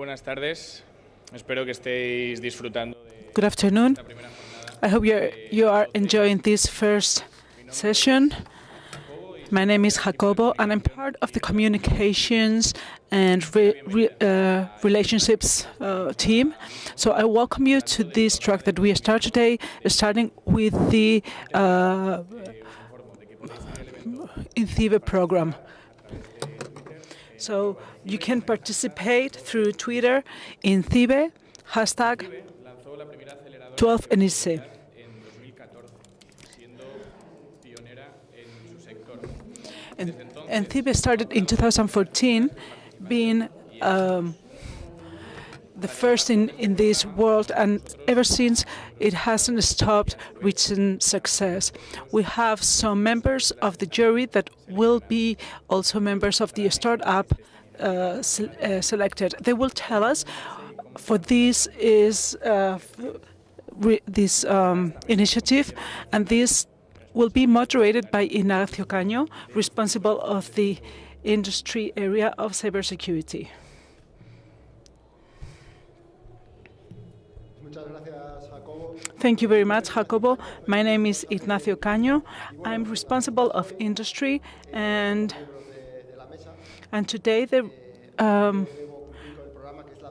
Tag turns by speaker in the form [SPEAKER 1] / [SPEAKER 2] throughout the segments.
[SPEAKER 1] buenas tardes. Espero que estéis disfrutando.
[SPEAKER 2] Good afternoon. I hope you are enjoying this first session. My name is Jacobo, and I'm part of the communications and relationships team. So I welcome you to this track that we start today, starting with the INCIBE program. So you can participate through Twitter, INCIBE, hashtag 12ENISE. And INCIBE started in 2014, being the first in this world, and ever since it hasn't stopped reaching success. We have some members of the jury that will be also members of the startup selected. They will tell us for this is this initiative, and this will be moderated by Ignacio Caño, responsible of the industry area of cybersecurity. Thank you very much, Jacobo. My name is Ignacio Caño. I'm responsible of industry, and today the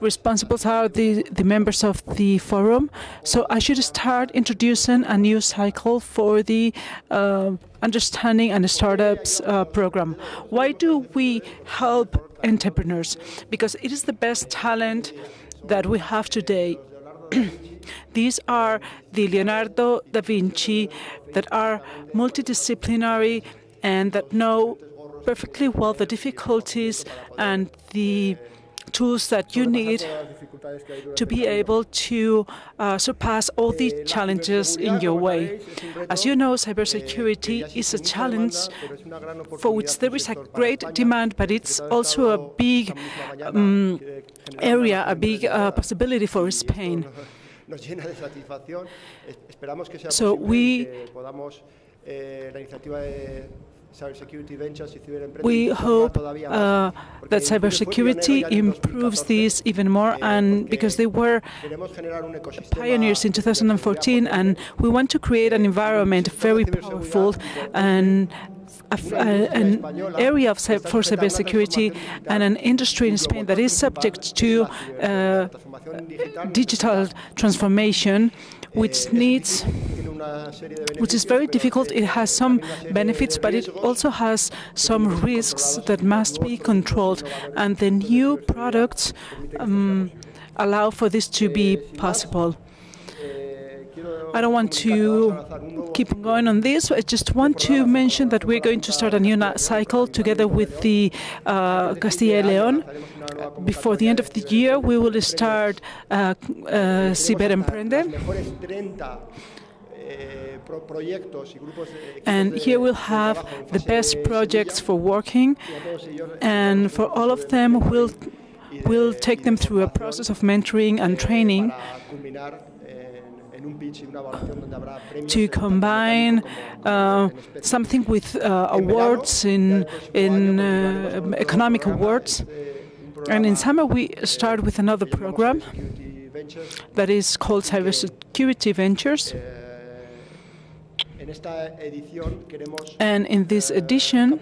[SPEAKER 2] responsibles are the members of the forum. So I should start introducing a new cycle for the Understanding and Startups program. Why do we help entrepreneurs? Because it is the best talent that we have today. These are the Leonardo da Vinci that are multidisciplinary and that know perfectly well the difficulties and the tools that you need to be able to surpass all the challenges in your way. As you know, cybersecurity is a challenge for which there is a great demand, but it's also a big area, a big possibility for Spain. So we hope that cybersecurity improves this even more, and because they were pioneers in 2014, and we want to create an environment very powerful and an area for cybersecurity and an industry in Spain that is subject to digital transformation, which is very difficult. It has some benefits, but it also has some risks that must be controlled. And the new products allow for this to be possible. I don't want to keep going on this. I just want to mention that we're going to start a new cycle together with the Castilla y León. Before the end of the year, we will start Cyberemprende. And here we'll have the best projects for working, and for all of them, we'll take them through a process of mentoring and training to combine something with awards in economic awards. And in summer we start with another program that is called Cybersecurity Ventures. And in this edition,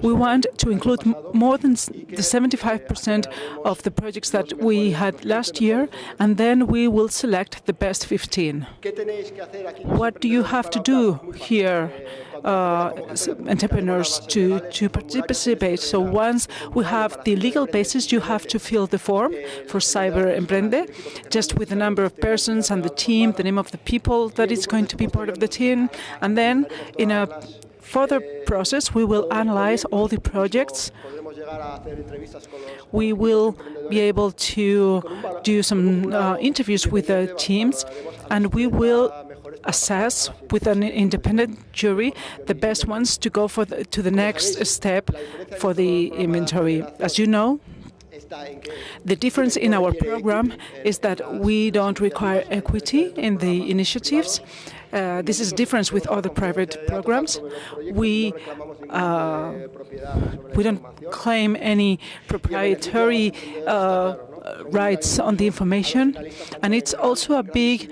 [SPEAKER 2] we want to include more than the 75% of the projects that we had last year, and then we will select the best 15. What do you have to do here, entrepreneurs, to participate? So once we have the legal basis, you have to fill the form for Cyberemprende, just with the number of persons and the team, the name of the people that is going to be part of the team, and then in a further process, we will analyze all the projects. We will be able to do some interviews with the teams, and we will assess with an independent jury the best ones to go to the next step for the inventory. As you know, the difference in our program is that we don't require equity in the initiatives. This is a difference with other private programs. We don't claim any proprietary rights on the information, and it's also a big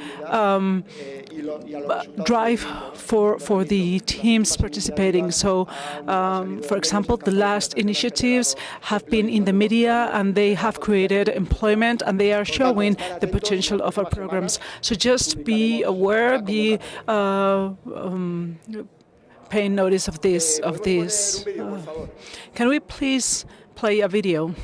[SPEAKER 2] drive for the teams participating. So, for example, the last initiatives have been in the media, and they have created employment, and they are showing the potential of our programs. So just be aware, be paying notice of this. Can we please play a video?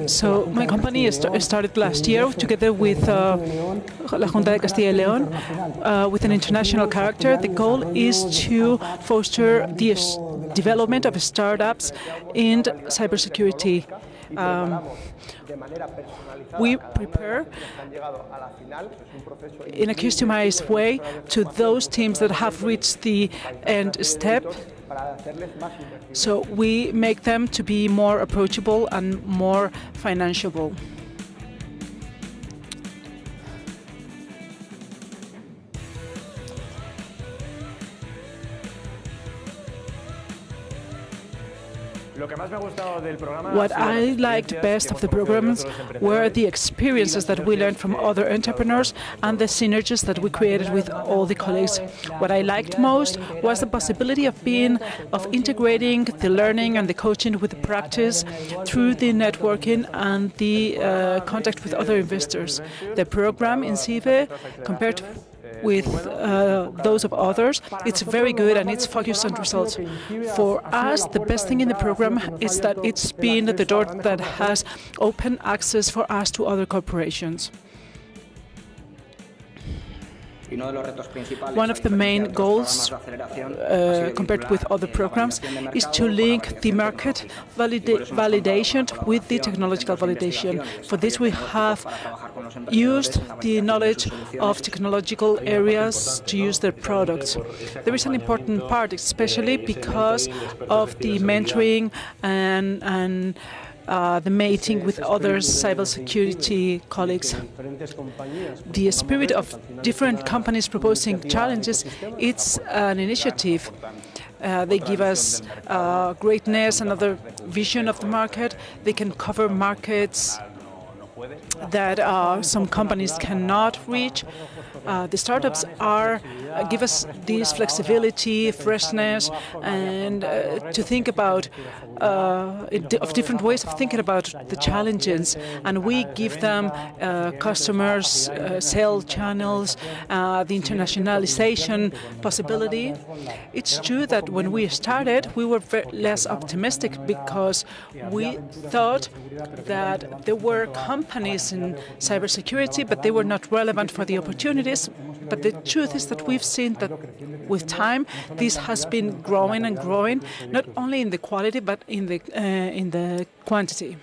[SPEAKER 2] So my company started last year together with La Junta de Castilla y León with an international character. The goal is to foster the development of startups in cybersecurity. We prepare in a customized way to those teams that have reached the end step. So we make them to be more approachable and more financiable. What I liked best of the programs were the experiences that we learned from other entrepreneurs and the synergies that we created with all the colleagues. What I liked most was the possibility of integrating the learning and the coaching with the practice through the networking and the contact with other investors. The program INCIBE, compared with those of others, it's very good and it's focused on results. For us, the best thing in the program is that it's been the door that has open access for us to other corporations. One of the main goals, compared with other programs, is to link the market validation with the technological validation. For this, we have used the knowledge of technological areas to use their products. There is an important part, especially because of the mentoring and the mating with other cybersecurity colleagues. The spirit of different companies proposing challenges, it's an initiative. They give us greatness, another vision of the market. They can cover markets that some companies cannot reach. The startups give us this flexibility, freshness, and to think about of different ways of thinking about the challenges. And we give them customers, sales channels, the internationalization possibility. It's true that when we started, we were less optimistic because we thought that there were companies in cybersecurity, but they were not relevant for the opportunities. But the truth is that we've seen that with time, this has been growing and growing, not only in the quality, but in the quantity.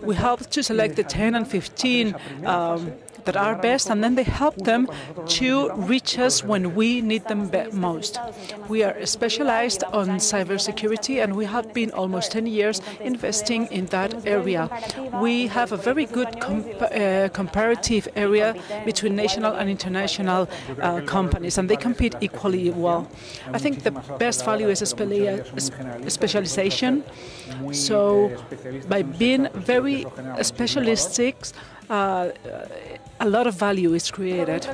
[SPEAKER 2] We help to select the 10 and 15 that are best, and then they help them to reach us when we need them most. We are specialized on cybersecurity, and we have been almost 10 years investing in that area. We have a very good comparative area between national and international companies, and they compete equally well. I think the best value is specialization. So by being very specialistic, a lot of value is created.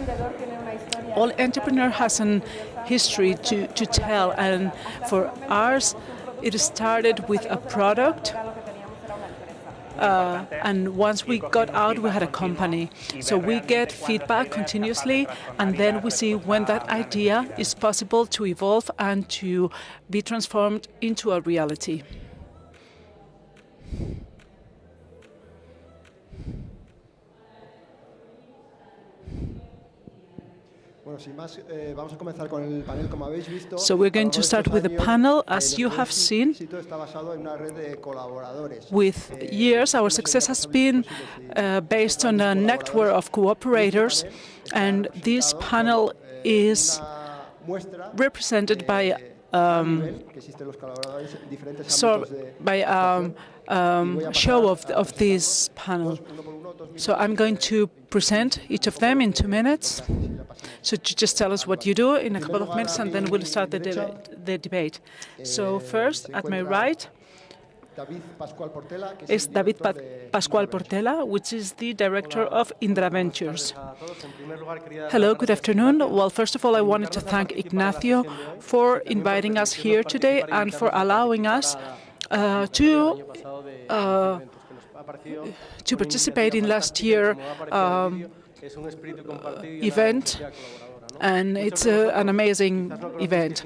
[SPEAKER 2] All entrepreneur has a history to tell, and for ours, it started with a product. And once we got out, we had a company. So we get feedback continuously, and then we see when that idea is possible to evolve and to be transformed into a reality. So we're going to start with the panel. As you have seen, with years, our success has been based on a network of cooperators, and this panel is represented by show of this panel. So I'm going to present each of them in 2 minutes. So just tell us what you do in a couple of minutes, and then we'll start the debate. So first, at my right, is David Pascual Portela, which is the director of Indraventures. Hello, good afternoon. Well, first of all, I wanted to thank Ignacio for inviting us here today and for allowing us to participate in last year's event, and it's an amazing event.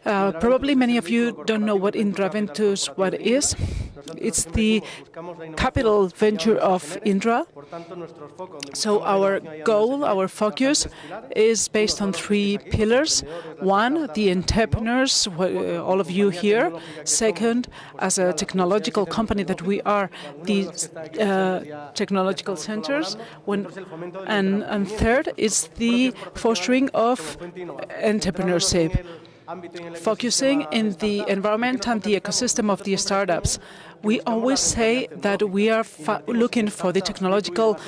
[SPEAKER 2] Probably many of you don't know what Indraventures what is. It's the capital venture of Indra. So our goal, our focus, is based on 3 pillars. 1, the entrepreneurs, all of you here. Second, as a technological company that we are, the technological centers. And third is the fostering of entrepreneurship, focusing in the environment and the ecosystem of the startups. We always say that we are looking for the technological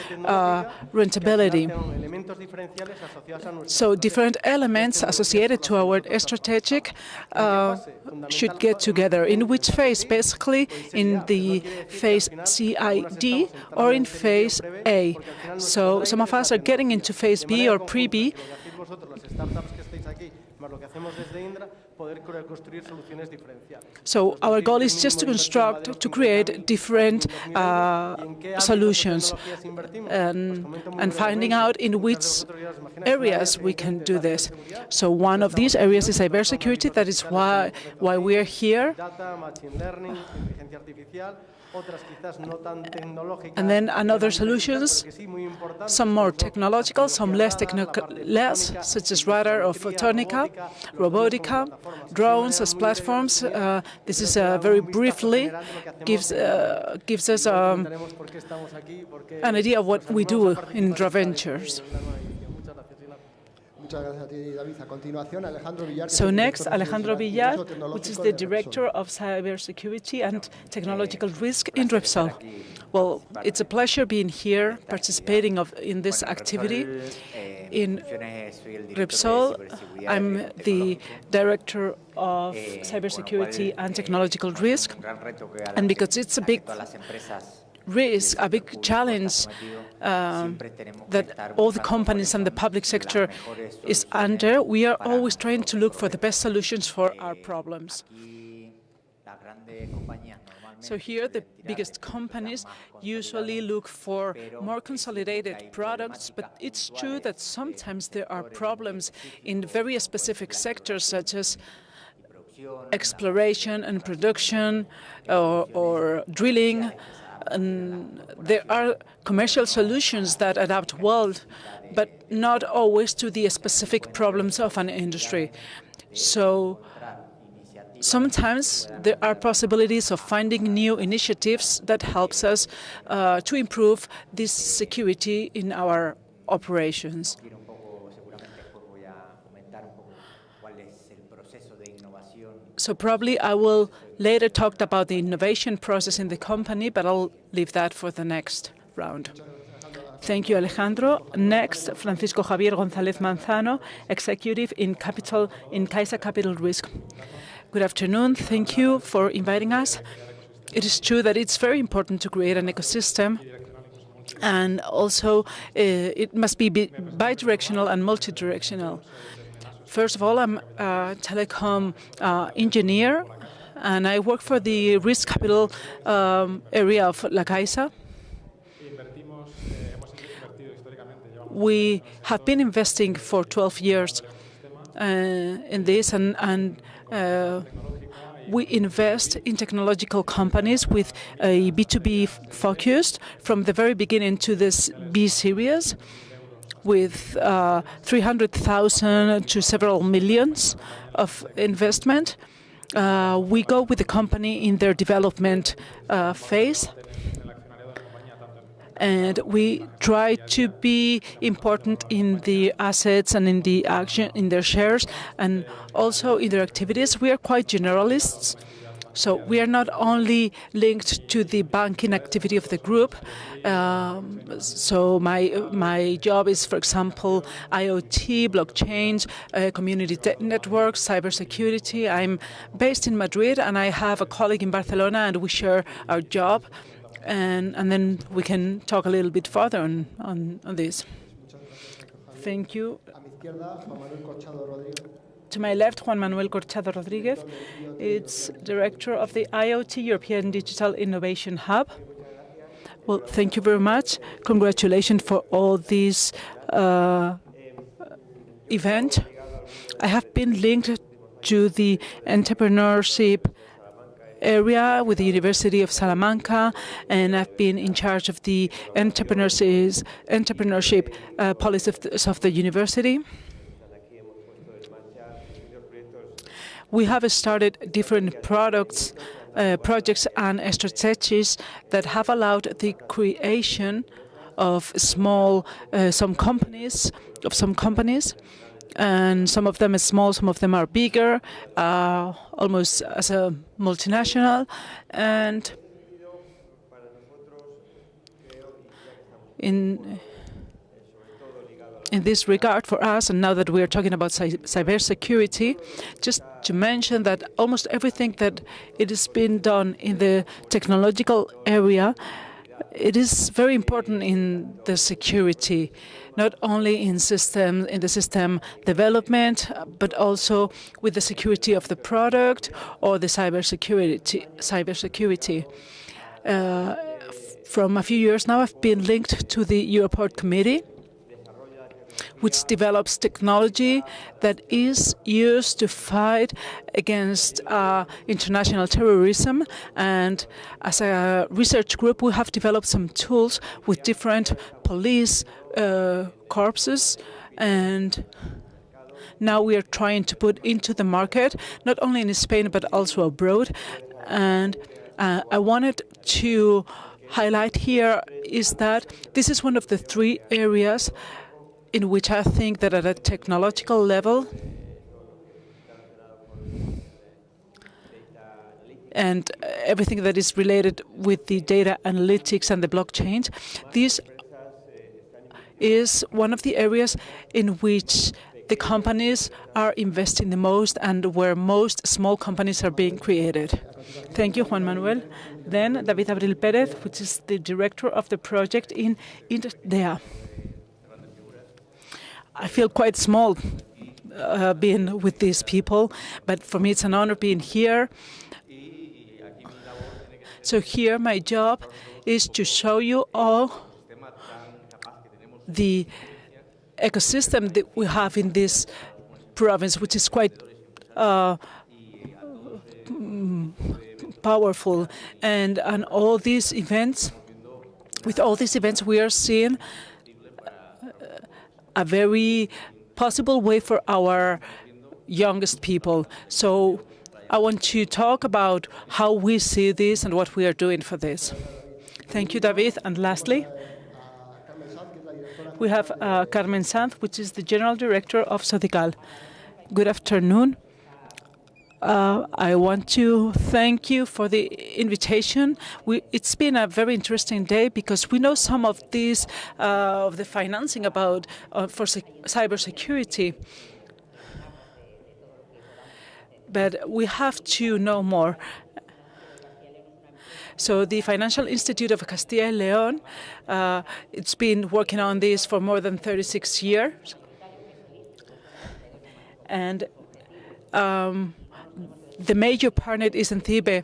[SPEAKER 2] rentability. So different elements associated to our strategic should get together. In which phase? Basically, in the phase CID or in phase A. So some of us are getting into phase B or pre-B. So our goal is just to create different solutions and finding out in which areas we can do this. So one of these areas is cybersecurity. That is why we are here. And then another solutions, some more technological, some less, such as radar or photonica, robotica, drones as platforms. This is very briefly gives us an idea of what we do in Indraventures. So next, Alejandro Villar, which is the Director of Cybersecurity and Technological Risk in Repsol. Well, it's a pleasure being here, participating in this activity. In Repsol, I'm the Director of Cybersecurity and Technological Risk, and because it's a big risk, a big challenge that all the companies and the public sector is under, we are always trying to look for the best solutions for our problems. So here, the biggest companies usually look for more consolidated products, but it's true that sometimes there are problems in very specific sectors, such as exploration and production or drilling. And there are commercial solutions that adapt well, but not always to the specific problems of an industry. So sometimes there are possibilities of finding new initiatives that helps us to improve this security in our operations. So probably I will later talk about the innovation process in the company, but I'll leave that for the next round. Thank you, Alejandro. Next, Francisco Javier González Manzano, Executive in Caixa Capital Risc. Good afternoon. Thank you for inviting us. It is true that it's very important to create an ecosystem, and also it must be bidirectional and multidirectional. First of all, I'm a telecom engineer, and I work for the risk capital area of La Caixa. We have been investing for 12 years in this, and we invest in technological companies with a B2B focused from the very beginning to this B series. with 300,000 to several millions of investment. We go with the company in their development phase, and we try to be important in the assets and in the action, in their shares, and also in their activities. We are quite generalists. So we are not only linked to the banking activity of the group. So my job is, for example, IoT, blockchains, community networks, cybersecurity. I'm based in Madrid, and I have a colleague in Barcelona, and we share our job. And then we can talk a little bit further on this. Thank you. To my left, Juan Manuel Corchado Rodríguez. It's director of the IoT European Digital Innovation Hub. Well, thank you very much. Congratulations for all this event. I have been linked to the entrepreneurship area with the University of Salamanca, and I've been in charge of the entrepreneurship policies of the university. We have started different projects and strategies that have allowed the creation of some companies, and some of them are small, some of them are bigger, almost as a multinational. And in this regard, for us, and now that we are talking about cybersecurity, just to mention that almost everything that it has been done in the technological area, it is very important in the security, not only in the system development, but also with the security of the product or the cybersecurity. From a few years now, I've been linked to the Europort Committee, which develops technology that is used to fight against international terrorism. And as a research group, we have developed some tools with different police corpses, and now we are trying to put into the market, not only in Spain, but also abroad. And I wanted to highlight here is that this is one of the three areas in which I think that at a technological level and everything that is related with the data analytics and the blockchains, this is one of the areas in which the companies are investing the most and where most small companies are being created. Thank you, Juan Manuel. Then David Abril Pérez, which is the director of the project in INTDEA. I feel quite small being with these people, but for me it's an honor being here. So here my job is to show you all the ecosystem that we have in this province, which is quite powerful. And on all these events, with all these events, we are seeing a very possible way for our youngest people. So I want to talk about how we see this and what we are doing for this. Thank you, David. And lastly, we have Carmen Sanz, which is the General Director of Sodical. Good afternoon. I want to thank you for the invitation. It's been a very interesting day because we know some of these of the financing about for cybersecurity, but we have to know more. So the Financial Institute of Castilla y León, it's been working on this for more than 36 years, and the major partner is INCIBE,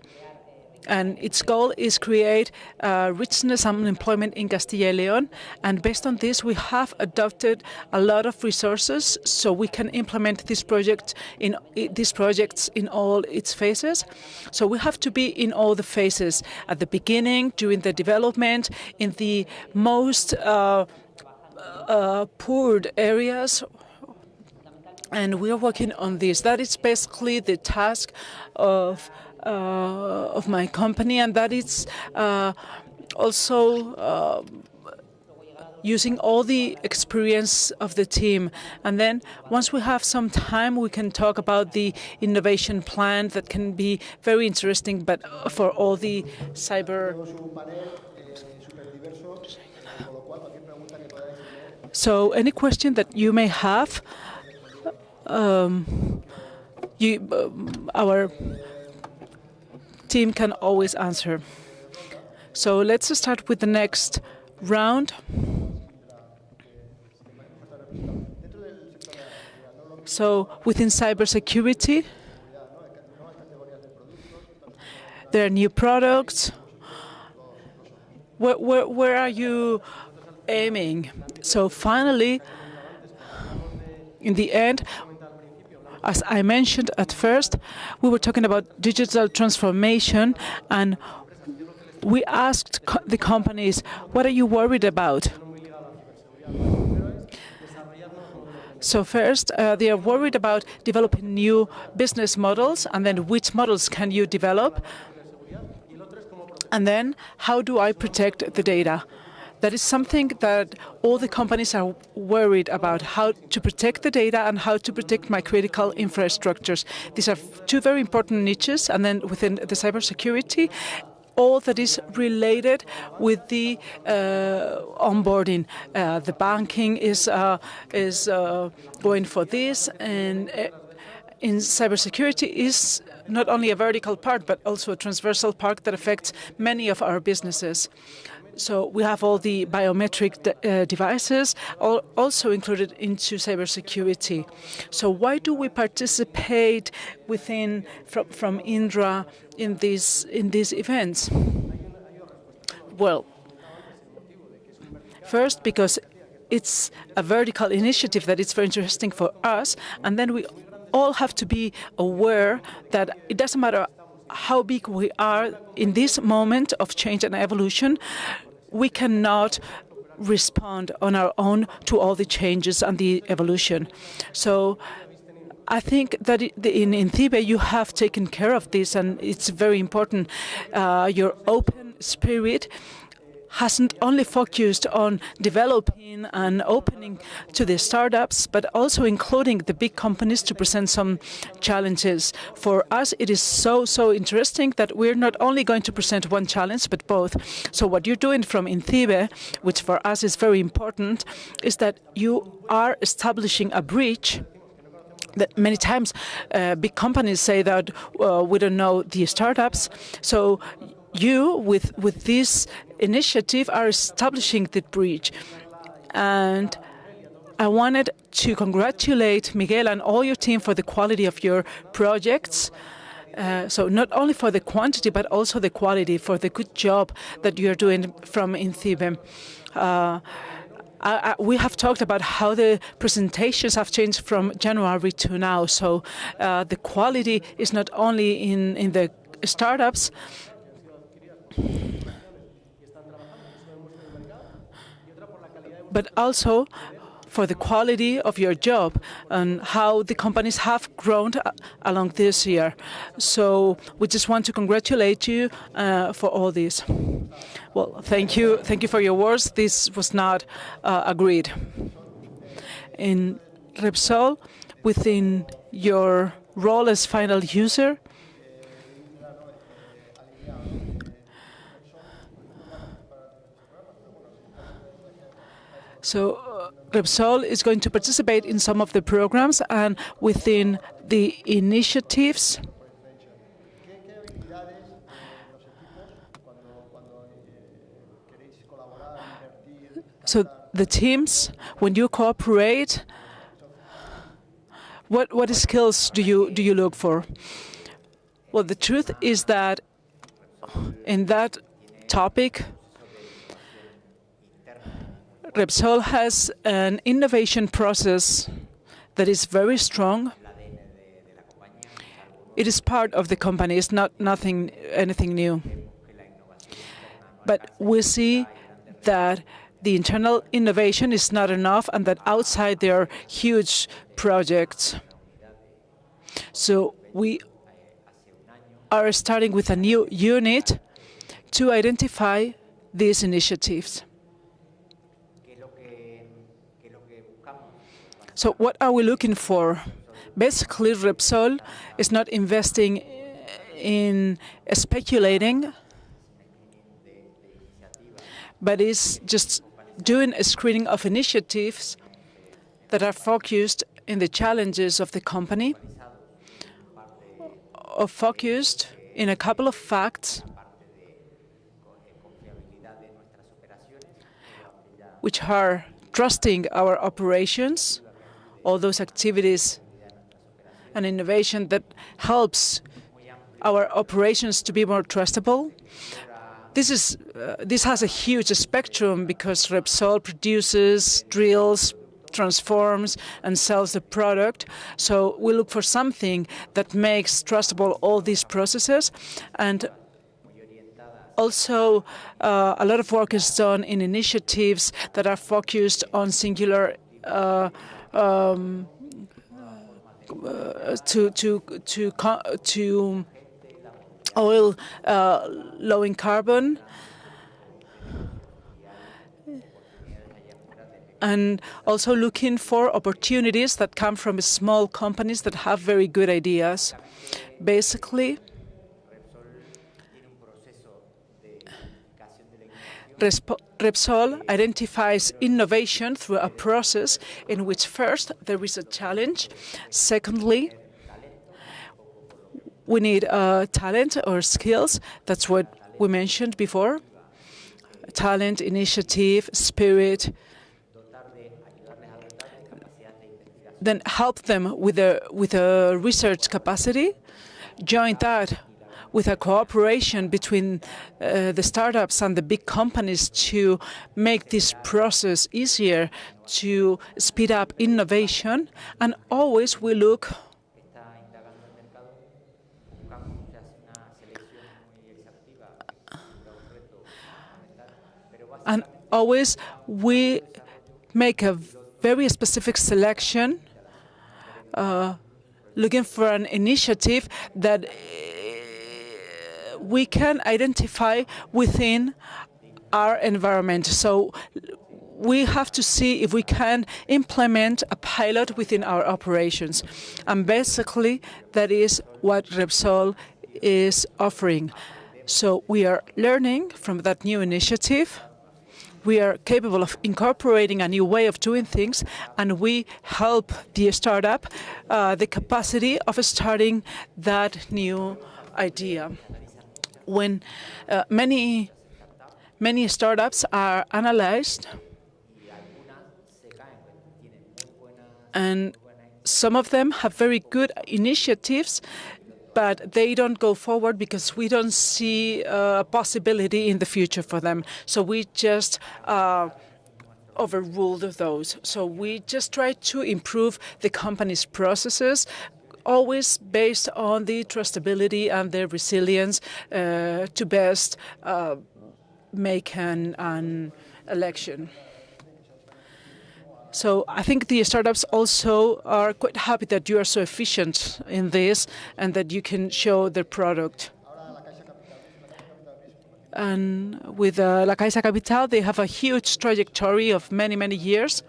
[SPEAKER 2] and its goal is create richness and employment in Castilla y León. And based on this, we have adopted a lot of resources so we can implement these projects in all its phases. So we have to be in all the phases, at the beginning, during the development, in the most poor areas, and we are working on this. That is basically the task of my company, and that is also using all the experience of the team. And then once we have some time, we can talk about the innovation plan that can be very interesting, but for all the cyber. So any question that you may have, our team can always answer. So let's start with the next round. So within cybersecurity, there are new products. Where are you aiming? So finally, in the end, as I mentioned at first, we were talking about digital transformation, and we asked the companies, what are you worried about? So first, they are worried about developing new business models, and then which models can you develop? And then, how do I protect the data? That is something that all the companies are worried about, how to protect the data and how to protect my critical infrastructures. These are two very important niches, and then within the cybersecurity, all that is related with the onboarding. The banking is going for this, and in cybersecurity is not only a vertical part, but also a transversal part that affects many of our businesses. So we have all the biometric devices also included into cybersecurity. So why do we participate from Indra in these events? Well, first because it's a vertical initiative that is very interesting for us, and then we all have to be aware that it doesn't matter how big we are in this moment of change and evolution, we cannot respond on our own to all the changes and the evolution. So I think that in INCIBE you have taken care of this, and it's very important. Your open spirit hasn't only focused on developing and opening to the startups, but also including the big companies to present some challenges. For us, it is so interesting that we're not only going to present one challenge, but both. So what you're doing from INCIBE, which for us is very important, is that you are establishing a bridge that many times big companies say that we don't know the startups. So you, with this initiative, are establishing the bridge. And I wanted to congratulate Miguel and all your team for the quality of your projects. So not only for the quantity, but also the quality, for the good job that you're doing from INCIBE. We have talked about how the presentations have changed from January to now. So the quality is not only in the startups, but also for the quality of your job and how the companies have grown along this year. So we just want to congratulate you for all this. Well, thank you for your words. This was not agreed. In Repsol, within your role as final user, so Repsol is going to participate in some of the programs, and within the initiatives, so the teams, when you cooperate, what skills do you look for? Well, the truth is that in that topic, Repsol has an innovation process that is very strong. It is part of the company. It's not anything new. But we see that the internal innovation is not enough and that outside there are huge projects. So we are starting with a new unit to identify these initiatives. So what are we looking for? Basically, Repsol is not investing in speculating, but is just doing a screening of initiatives that are focused in the challenges of the company, or focused in a couple of facts which are trusting our operations, all those activities and innovation that helps our operations to be more trustable. This has a huge spectrum because Repsol produces, drills, transforms, and sells the product. So we look for something that makes trustable all these processes. And also, a lot of work is done in initiatives that are focused on singular to oil low in carbon, and also looking for opportunities that come from small companies that have very good ideas. Basically, Repsol identifies innovation through a process in which first there is a challenge, secondly we need talent or skills. That's what we mentioned before. Talent, initiative, spirit. Then help them with a research capacity. Join that with a cooperation between the startups and the big companies to make this process easier, to speed up innovation. And always we look make a very specific selection, looking for an initiative that we can identify within our environment. So we have to see if we can implement a pilot within our operations. And basically, that is what Repsol is offering. So we are learning from that new initiative. We are capable of incorporating a new way of doing things, and we help the startup the capacity of starting that new idea. When many startups are analyzed, and some of them have very good initiatives, but they don't go forward because we don't see a possibility in the future for them. So we just overruled those. So we just try to improve the company's processes, always based on the trustability and the resilience to best make an election. So I think the startups also are quite happy that you are so efficient in this and that you can show their product. And with La Caixa Capital, they have a huge trajectory of many, many years.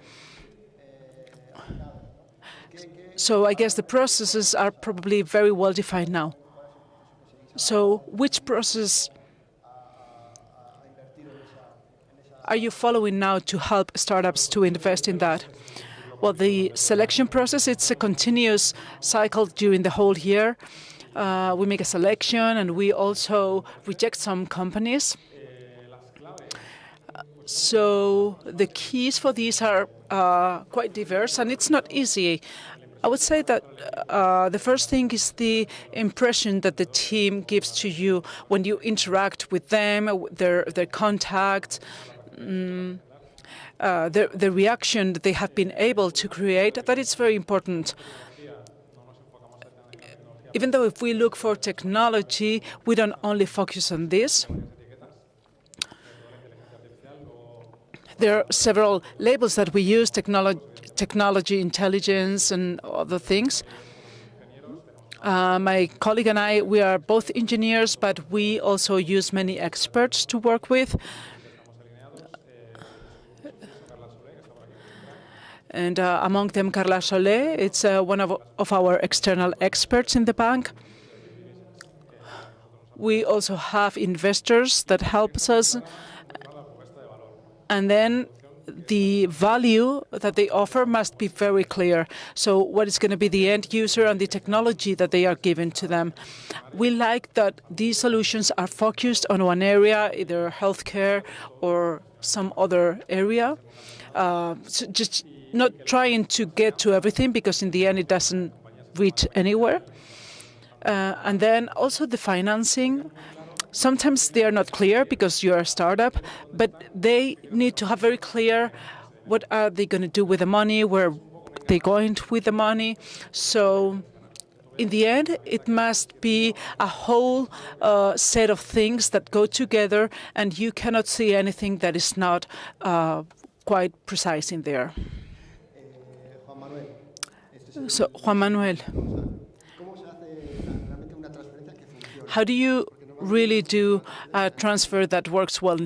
[SPEAKER 2] So I guess the processes are probably very well defined now. So which process are you following now to help startups to invest in that? Well, the selection process, it's a continuous cycle during the whole year. We make a selection and we also reject some companies. So the keys for these are quite diverse, and it's not easy. I would say that the first thing is the impression that the team gives to you when you interact with them, their contact, the reaction that they have been able to create. That is very important. Even though if we look for technology, we don't only focus on this. There are several labels that we use, technology, intelligence, and other things. My colleague and I, we are both engineers, but we also use many experts to work with. And among them, Carla Solé, it's one of our external experts in the bank. We also have investors that help us. And then the value that they offer must be very clear. So what is going to be the end user and the technology that they are given to them. We like that these solutions are focused on one area, either healthcare or some other area. So just not trying to get to everything, because in the end it doesn't reach anywhere. And then also the financing. Sometimes they are not clear because you're a startup, but they need to have very clear what are they going to do with the money, where they're going with the money. So in the end, it must be a whole set of things that go together, and you cannot see anything that is not quite precise in there. So, Juan Manuel, how do you really do a transfer that works well?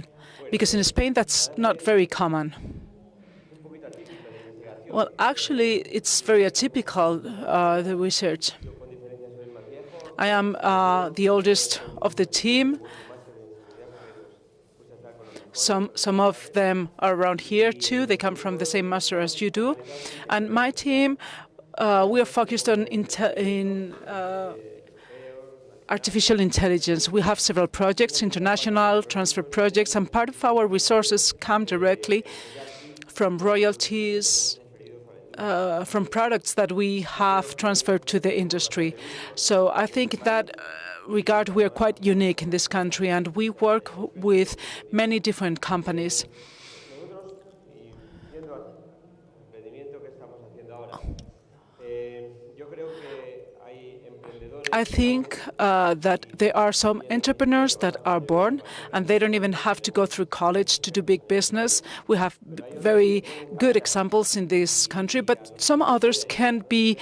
[SPEAKER 2] Because in Spain, that's not very common. Well, actually, it's very atypical, the research. I am the oldest of the team. Some of them are around here, too. They come from the same master as you do. And my team, we are focused on artificial intelligence. We have several projects, international transfer projects, and part of our resources come directly from royalties, from products that we have transferred to the industry. So I think in that regard we are quite unique in this country, and we work with many different companies. I think that there are some entrepreneurs that are born and they don't even have to go through college to do big business. We have very good examples in this country, but some others can be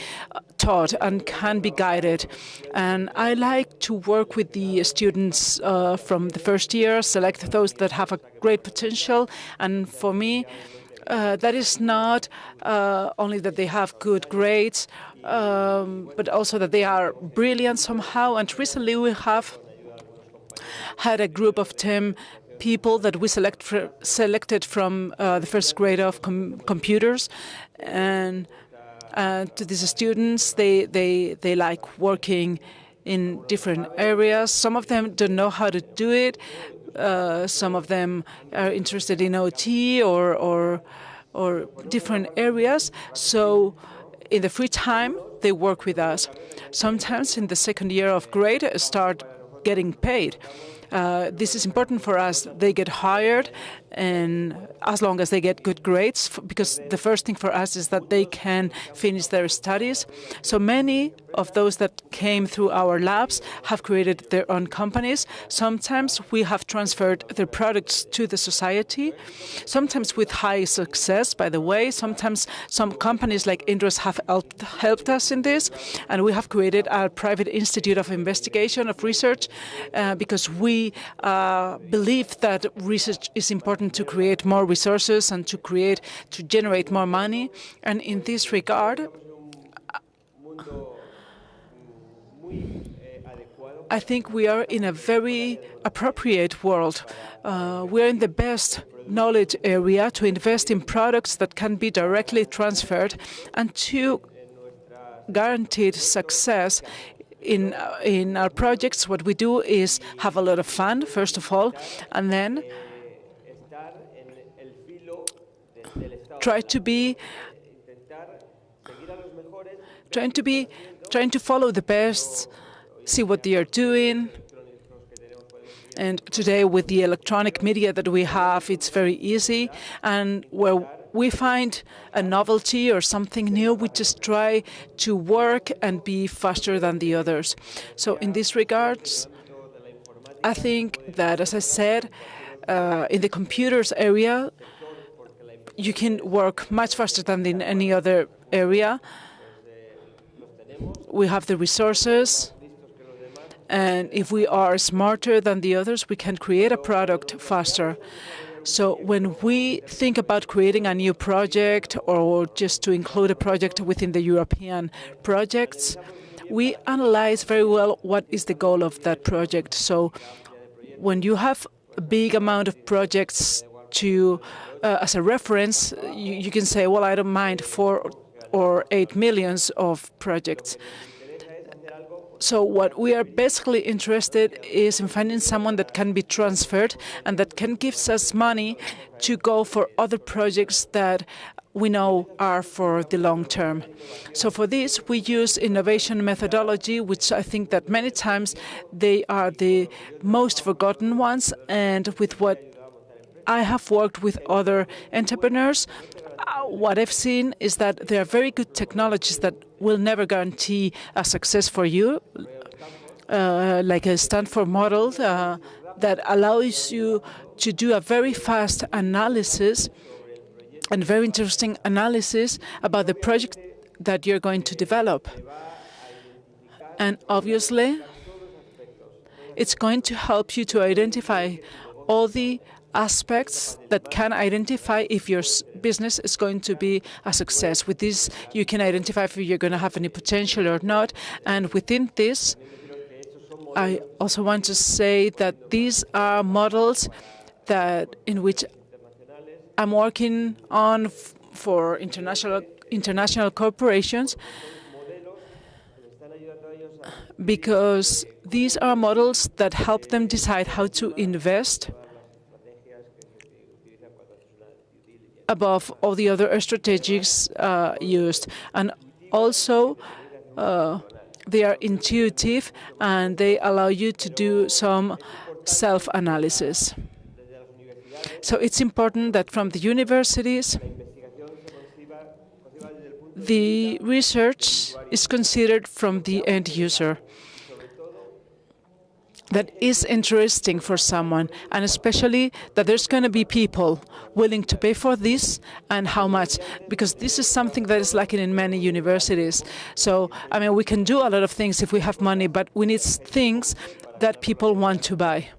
[SPEAKER 2] taught and can be guided. And I like to work with the students from the first year, select those that have a great potential. And for me, that is not only that they have good grades, but also that they are brilliant somehow. And recently we have had a group of 10 people that we selected from the first grade of computers. And to these students, they like working in different areas. Some of them don't know how to do it. Some of them are interested in OT or different areas. So in the free time, they work with us. Sometimes in the second year of grade, start getting paid. This is important for us. They get hired, and as long as they get good grades, because the first thing for us is that they can finish their studies. So many of those that came through our labs have created their own companies. Sometimes we have transferred their products to the society, sometimes with high success, by the way. Sometimes some companies like Indra have helped us in this, and we have created a private institute of investigation, of research, because we believe that research is important to create more resources and to generate more money. And in this regard, I think we are in a very appropriate world. We are in the best knowledge area to invest in products that can be directly transferred and to guaranteed success in our projects. What we do is have a lot of fun, first of all, and then trying to follow the best, see what they are doing. And today, with the electronic media that we have, it's very easy. And where we find a novelty or something new, we just try to work and be faster than the others. So in these regards, I think that, as I said, in the computers area, you can work much faster than in any other area. We have the resources, and if we are smarter than the others, we can create a product faster. So when we think about creating a new project or just to include a project within the European projects, we analyze very well what is the goal of that project. So when you have a big amount of projects to as a reference, you can say, well, I don't mind 4 or 8 millions of projects. So what we are basically interested is in finding someone that can be transferred and that can give us money to go for other projects that we know are for the long term. So for this, we use innovation methodology, which I think that many times they are the most forgotten ones. And with what I have worked with other entrepreneurs, what I've seen is that there are very good technologies that will never guarantee a success for you, like a Stanford model that allows you to do a very fast analysis and very interesting analysis about the project that you're going to develop. And obviously, it's going to help you to identify all the aspects that can identify if your business is going to be a success. With this, you can identify if you're going to have any potential or not. And within this, I also want to say that these are models that in which I'm working on for international corporations, because these are models that help them decide how to invest above all the other strategies used. And also, they are intuitive and they allow you to do some self-analysis. So it's important that from the universities, the research is considered from the end user. That is interesting for someone, and especially that there's going to be people willing to pay for this and how much, because this is something that is lacking in many universities. So, I mean, we can do a lot of things if we have money, but we need things that people want to buy.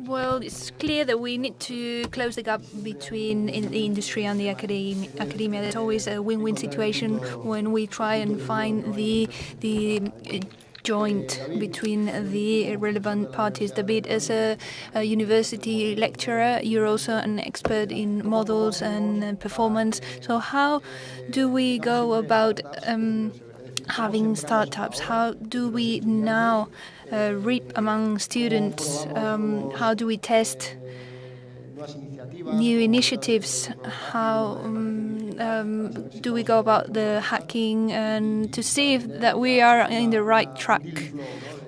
[SPEAKER 3] Well, it's clear that we need to close the gap between the industry and the academia. There's always a win-win situation when we try and find the joint between the relevant parties. David, as a university lecturer, you're also an expert in models and performance. So how do we go about having startups? How do we now reap among students? How do we test new initiatives? How do we go about the hacking and to see that we are in the right track?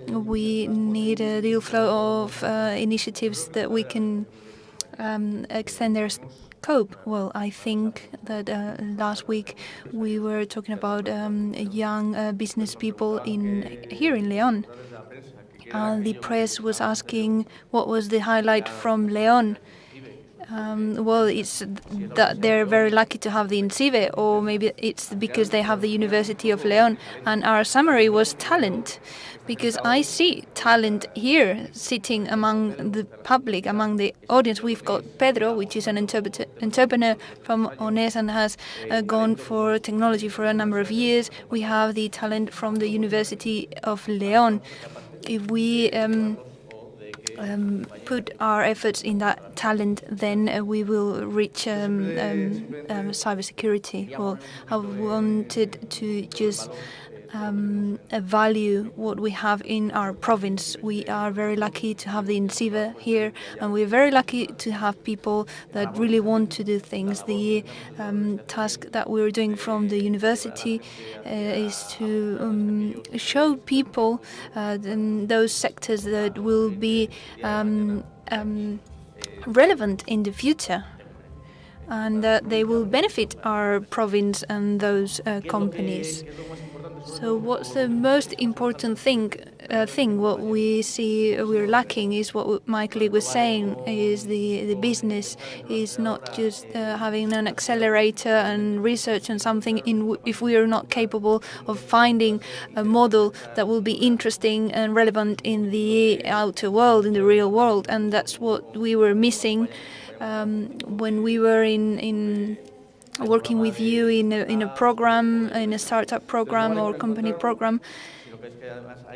[SPEAKER 3] We need a deal flow of initiatives that we can extend their scope. Well, I think that last week we were talking about young business people here in León. The press was asking what was the highlight from León. Well, it's that they're very lucky to have the INCIBE, or maybe it's because they have the University of León. And our summary was talent, because I see talent here sitting among the public, among the audience. We've got Pedro, which is an entrepreneur from ONES and has gone for technology for a number of years. We have the talent from the University of León. If we put our efforts in that talent, then we will reach cybersecurity. Well, I wanted to just value what we have in our province. We are very lucky to have the INCIBE here, and we're very lucky to have people that really want to do things. The task that we're doing from the university is to show people those sectors that will be relevant in the future, and that they will benefit our province and those companies. So what's the most important thing? What we see we're lacking is what my colleague was saying, is the business is not just having an accelerator and research on something if we are not capable of finding a model that will be interesting and relevant in the outer world, in the real world. And that's what we were missing when we were in working with you in a program, in a startup program or company program.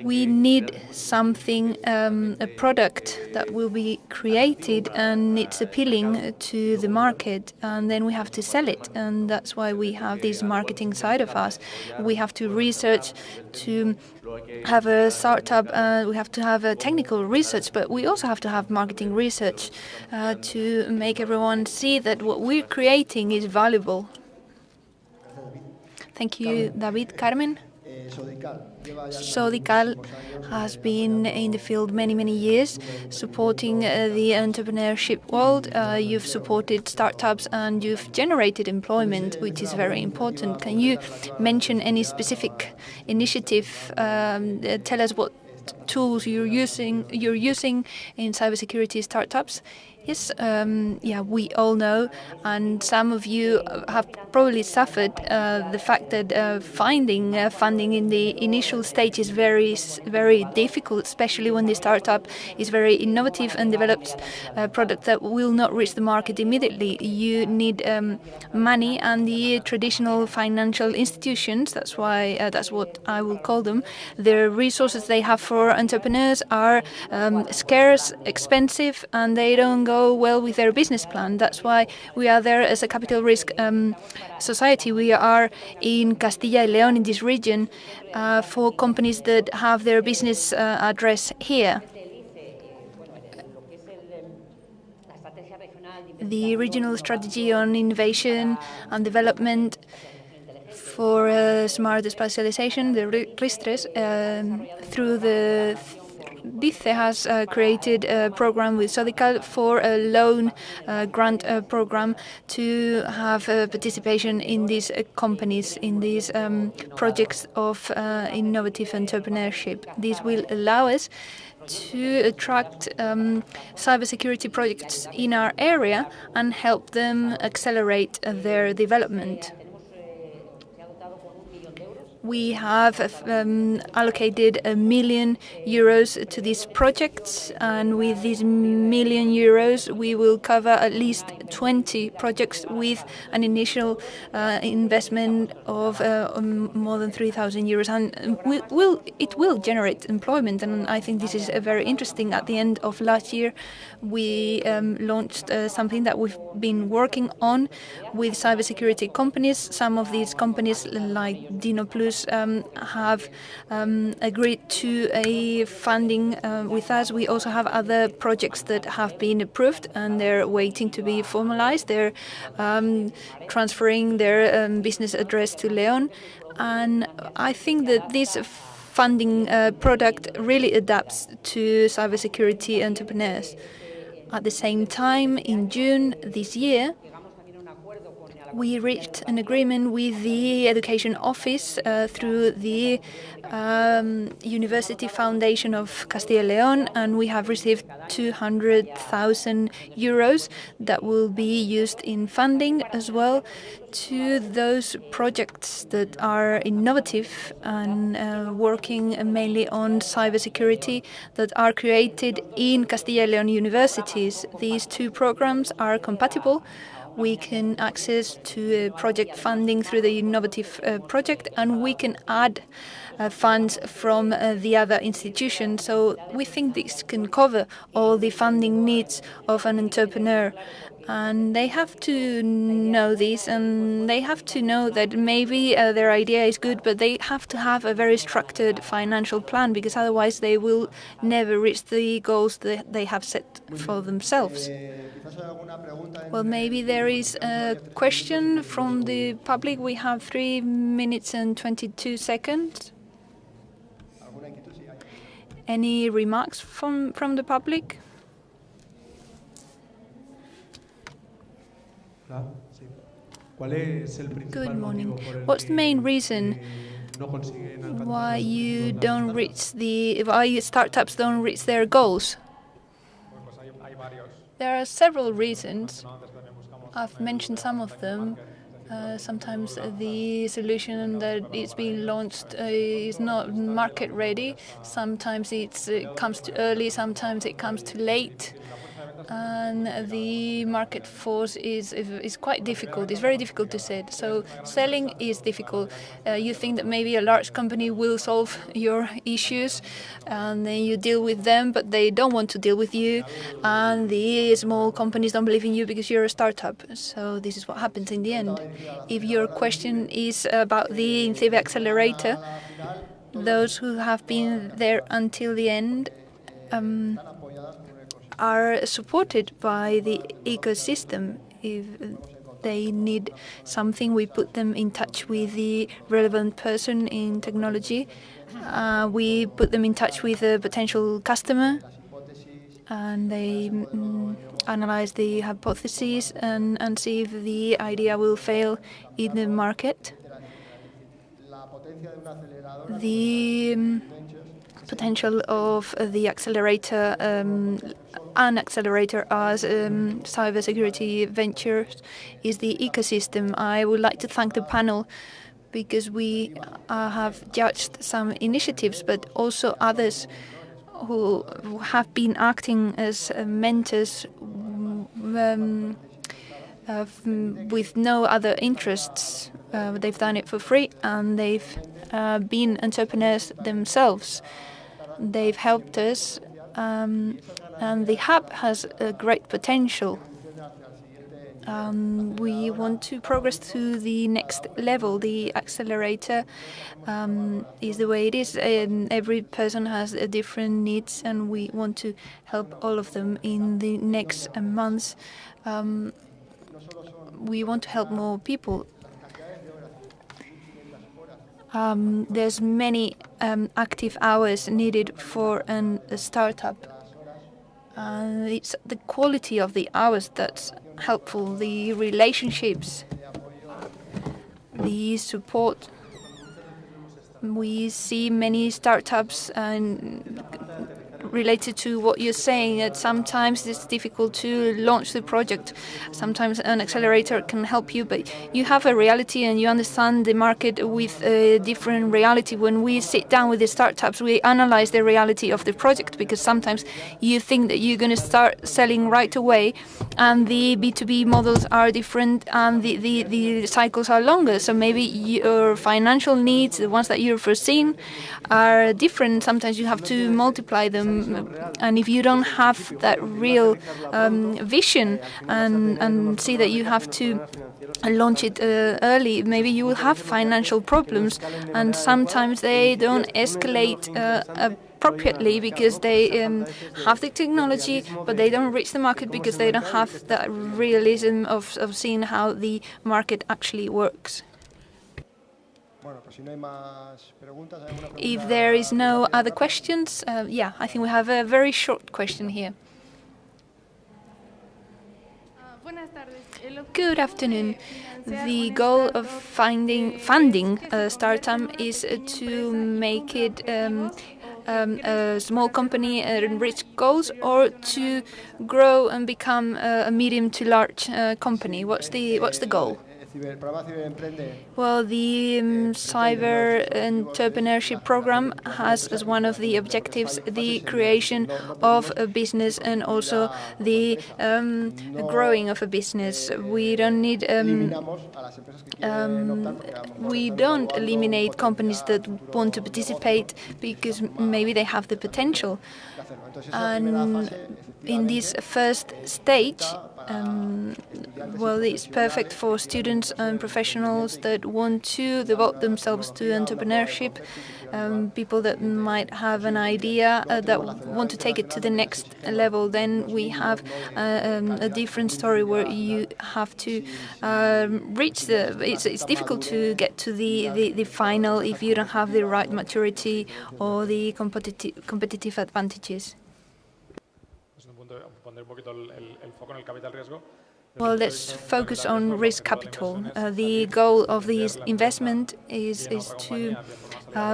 [SPEAKER 3] We need something, a product that will be created and it's appealing to the market, and then we have to sell it. And that's why we have this marketing side of us. We have to research to have a startup, we have to have a technical research, but we also have to have marketing research to make everyone see that what we're creating is valuable. Thank you, David. Carmen? Sodical has been in the field many years, supporting the entrepreneurship world. You've supported startups and you've generated employment, which is very important. Can you mention any specific initiative? Tell us what tools you're using in cybersecurity startups. Yes, we all know, and some of you have probably suffered the fact that finding funding in the initial stage is very difficult, especially when the startup is very innovative and develops a product that will not reach the market immediately. You need money, and the traditional financial institutions, that's what I will call them, the resources they have for entrepreneurs are scarce, expensive, and they don't go well with their business plan. That's why we are there as a capital risk society. We are in Castilla y León, in this region, for companies that have their business address here. The regional strategy on innovation and development for smart specialization, the Risc, through the DICE has created a program with Sodical for a loan grant program to have participation in these companies, in these projects of innovative entrepreneurship. This will allow us to attract cybersecurity projects in our area and help them accelerate their development. We have allocated €1 million to these projects, and with these €1 million, we will cover at least 20 projects with an initial investment of more than €3,000, and it will generate employment. And I think this is very interesting. At the end of last year, we launched something that we've been working on with cybersecurity companies. Some of these companies, like Dino Plus, have agreed to a funding with us. We also have other projects that have been approved and they're waiting to be formalized. They're transferring their business address to León, and I think that this funding product really adapts to cybersecurity entrepreneurs. At the same time, in June this year, we reached an agreement with the Education Office through the University Foundation of Castilla y León, and we have received €200,000 that will be used in funding as well to those projects that are innovative and working mainly on cybersecurity that are created in Castilla y León universities. These two programs are compatible. We can access to project funding through the innovative project, and we can add funds from the other institutions. So we think this can cover all the funding needs of an entrepreneur. And they have to know this, and they have to know that maybe their idea is good, but they have to have a very structured financial plan, because otherwise they will never reach the goals that they have set for themselves. Well, maybe there is a question from the public. We have 3 minutes and 22 seconds. Any remarks from the public? Good morning. What's the main reason why you don't reach why startups don't reach their goals? There are several reasons. I've mentioned some of them. Sometimes the solution that is being launched is not market ready. Sometimes it comes too early, sometimes it comes too late. And the market force is quite difficult. It's very difficult to set. So selling is difficult. You think that maybe a large company will solve your issues, and then you deal with them, but they don't want to deal with you. And the small companies don't believe in you because you're a startup. So this is what happens in the end. If your question is about the INCIBE accelerator, those who have been there until the end are supported by the ecosystem. If they need something, we put them in touch with the relevant person in technology. We put them in touch with a potential customer, and they analyze the hypotheses and see if the idea will fail in the market. The potential of the accelerator, an accelerator as Cybersecurity Ventures, is the ecosystem. I would like to thank the panel because we have judged some initiatives, but also others who have been acting as mentors with no other interests. They've done it for free, and they've been entrepreneurs themselves. They've helped us, and the hub has a great potential. We want to progress to the next level. The accelerator is the way it is. Every person has different needs, and we want to help all of them in the next months. We want to help more people. There's many active hours needed for a startup. It's the quality of the hours that's helpful, the relationships, the support. We see many startups related to what you're saying, that sometimes it's difficult to launch the project. Sometimes an accelerator can help you, but you have a reality and you understand the market with a different reality. When we sit down with the startups, we analyze the reality of the project, because sometimes you think that you're going to start selling right away, and the B2B models are different and the cycles are longer. So maybe your financial needs, the ones that you're foreseeing, are different. Sometimes you have to multiply them. And if you don't have that real vision and see that you have to launch it early, maybe you will have financial problems. And sometimes they don't escalate appropriately because they have the technology, but they don't reach the market because they don't have that realism of seeing how the market actually works. If there is no other questions, yeah, I think we have a very short question here. Good afternoon. The goal of funding a startup is to make it a small company and reach goals, or to grow and become a medium to large company. What's the goal? Well, the Cyber Entrepreneurship program has as one of the objectives the creation of a business and also the growing of a business. We don't need we don't eliminate companies that want to participate because maybe they have the potential. And in this first stage, well, it's perfect for students and professionals that want to devote themselves to entrepreneurship, people that might have an idea that want to take it to the next level. Then we have a different story where you have to reach the... It's difficult to get to the final if you don't have the right maturity or the competitive advantages. Well, let's focus on risk capital. The goal of this investment is to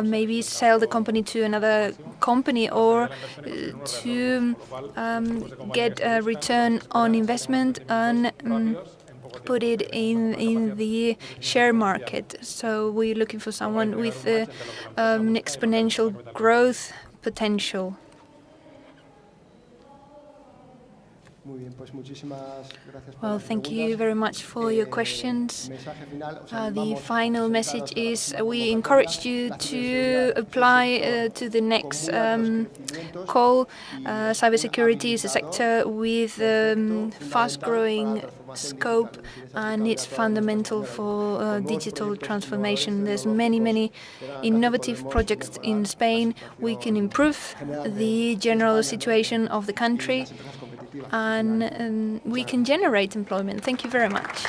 [SPEAKER 3] maybe sell the company to another company or to get a return on investment and put it in the share market. So we're looking for someone with an exponential growth potential. Well, thank you very much for your questions. The final message is we encourage you to apply to the next call. Cybersecurity is a sector with fast-growing scope, and it's fundamental for digital transformation. There's many innovative projects in Spain. We can improve the general situation of the country, and we can generate employment. Thank you very much.